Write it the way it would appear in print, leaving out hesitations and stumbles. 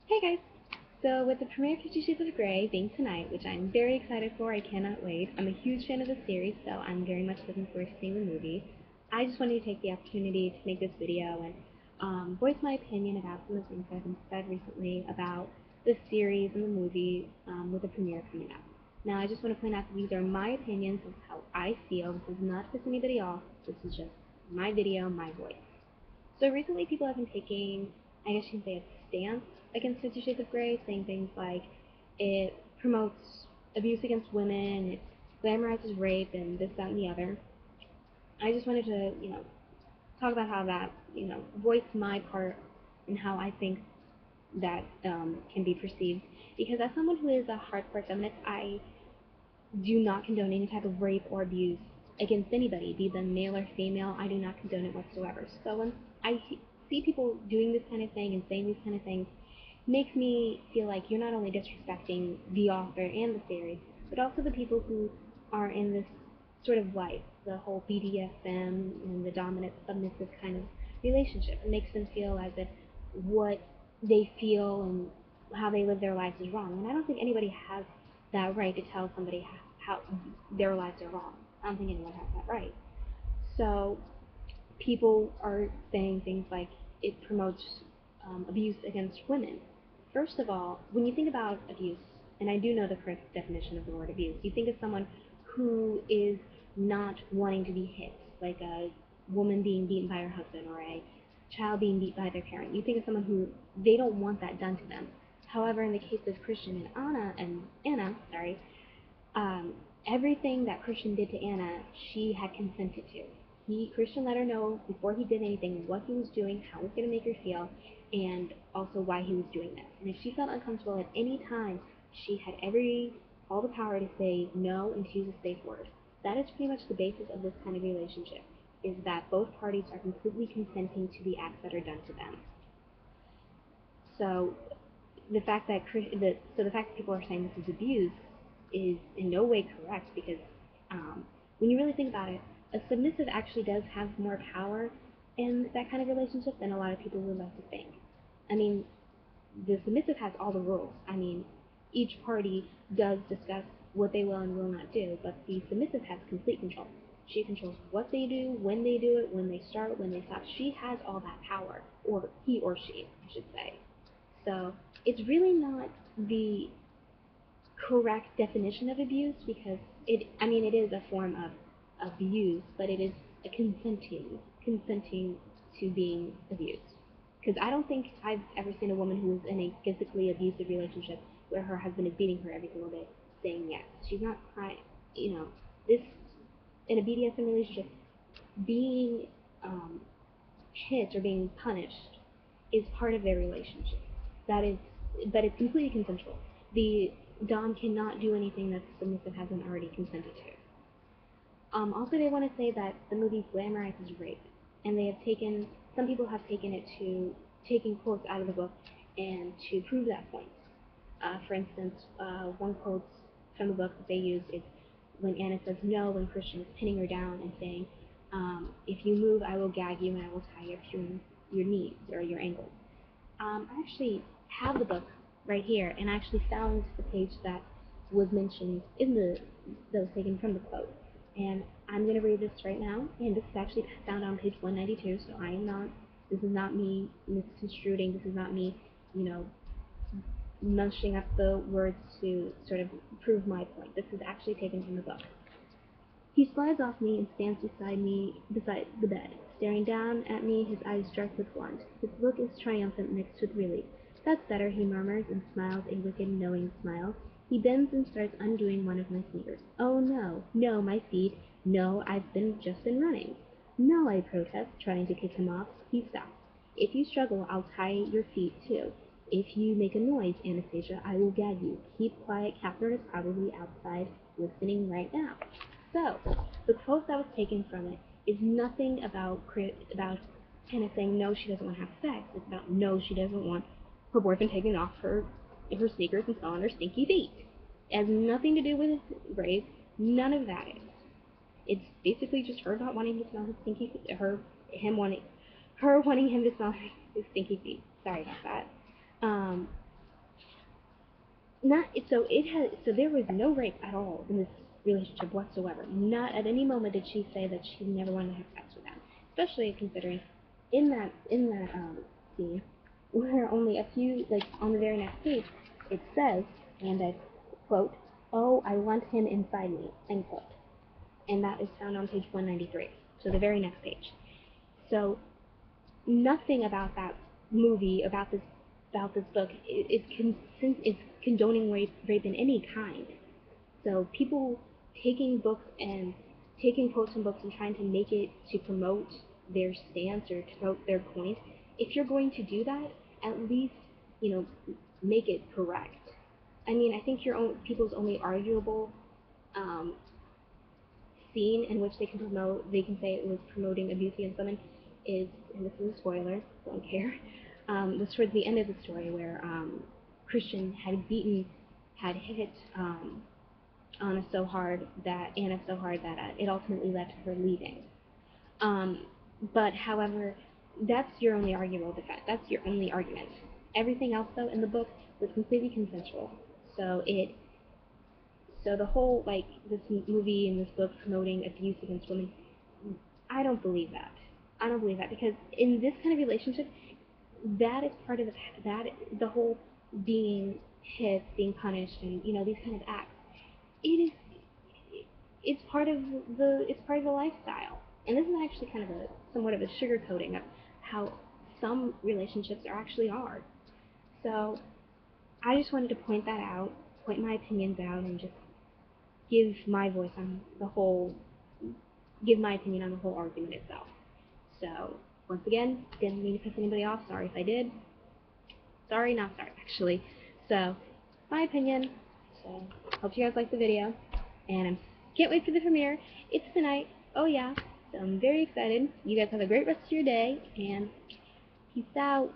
Hey guys! So with the premiere of 50 Shades of Grey being tonight, which I'm very excited for, I cannot wait. I'm a huge fan of the series, so I'm very much looking forward to seeing the movie. I just wanted to take the opportunity to make this video and voice my opinion about some of the things that have been said recently about the series and the movie with the premiere coming up. Now, I just want to point out that these are my opinions of how I feel. This is not to piss anybody off. This is just my video, my voice. So recently people have been taking, I guess you can say, a stance against Fifty Shades of Grey, saying things like it promotes abuse against women, it glamorizes rape, and this, that, and the other. I just wanted to, talk about how that, voice my part and how I think that can be perceived. Because as someone who is a hardcore feminist, I do not condone any type of rape or abuse against anybody, be them male or female. I do not condone it whatsoever. So when I see people doing this kind of thing and saying these kind of things, makes me feel like you're not only disrespecting the author and the series, but also the people who are in this sort of life, the whole BDSM and the dominant submissive kind of relationship. It makes them feel as if what they feel and how they live their lives is wrong. And I don't think anybody has that right to tell somebody how their lives are wrong. I don't think anyone has that right. So people are saying things like it promotes abuse against women. First of all, when you think about abuse, and I do know the correct definition of the word abuse, you think of someone who is not wanting to be hit, like a woman being beaten by her husband or a child being beat by their parent. You think of someone who they don't want that done to them. However, in the case of Christian and Anna, um, everything that Christian did to Anna, she had consented to. Christian let her know before he did anything what he was doing, how it was going to make her feel, and also why he was doing this. And if she felt uncomfortable at any time, she had all the power to say no and choose a safe word. That is pretty much the basis of this kind of relationship, is that both parties are completely consenting to the acts that are done to them. So the fact that people are saying this is abuse is in no way correct, because when you really think about it, a submissive actually does have more power in that kind of relationship than a lot of people would like to think. I mean, the submissive has all the rules. I mean, each party does discuss what they will and will not do, but the submissive has complete control. She controls what they do, when they start, when they stop. She has all that power, or he or she, I should say. So it's really not the correct definition of abuse, because it is a form of abuse, but it is a consenting to being abused. Because I don't think I've ever seen a woman who is in a physically abusive relationship where her husband is beating her every single day saying yes. She's not crying. This in a BDSM relationship, being hit or being punished is part of their relationship. That is, but it's completely consensual. The dom cannot do anything that the submissive hasn't already consented to. Also, they want to say that the movie glamorizes rape, and some people have taken it to taking quotes out of the book and to prove that point. For instance, one quote from the book that they used is when Anna says no when Christian is pinning her down and saying, if you move, I will gag you and I will tie up your knees or your ankles. I actually have the book right here, and I actually found the page that was mentioned that was taken from the quote. And I'm going to read this right now, and this is actually found on page 192, so this is not me misconstruing, this is not me, mushing up the words to sort of prove my point. This is actually taken from the book. He slides off me and stands beside the bed, staring down at me, his eyes dark with want. His look is triumphant mixed with relief. That's better, he murmurs and smiles a wicked, knowing smile. He bends and starts undoing one of my sneakers. Oh no, no, my feet. No, I've just been running. No, I protest, trying to kick him off. He stops. If you struggle, I'll tie your feet too. If you make a noise, Anastasia, I will gag you. Keep quiet, Catherine is probably outside listening right now. So, the quote that was taken from it is nothing about Hannah saying no, she doesn't want to have sex. It's about no, she doesn't want her boyfriend taking off her sneakers and smelling her stinky feet. It has nothing to do with rape. None of that is. It's basically just her not wanting to smell his stinky feet. Her wanting him to smell his stinky feet. Sorry about that. there was no rape at all in this relationship whatsoever. Not at any moment did she say that she never wanted to have sex with them. Especially considering in that scene where only a few, like, on the very next page it says, and I quote, "Oh, I want him inside me," end quote. And that is found on page 193. So the very next page. So nothing about that movie, about this book, is condoning rape in any kind. So people taking books and taking quotes from books and trying to make it to promote their stance or to promote their point, if you're going to do that, at least, make it correct. I mean, I think people's only arguable um, scene in which they can say it was promoting abuse against women is, and this is a spoiler, don't care, was towards the end of the story where Christian had hit Anna so hard that it ultimately led to her leaving. But however, that's your only arguable defense. That's your only argument. Everything else, though, in the book was completely consensual. So the whole, like, this movie and this book promoting abuse against women, I don't believe that. I don't believe that, because in this kind of relationship, that is part of the whole being hit, being punished, and these kind of acts. It is it's part of the lifestyle, and this is actually kind of somewhat of a sugarcoating of how some relationships actually are. So I just wanted to point that out, point my opinions out, and just give my voice on the whole, give my opinion on the whole argument itself. So, once again, didn't mean to piss anybody off. Sorry if I did. Sorry, not sorry, actually. So, my opinion. So, hope you guys liked the video. And I can't wait for the premiere. It's tonight. Oh, yeah. So, I'm very excited. You guys have a great rest of your day. And peace out.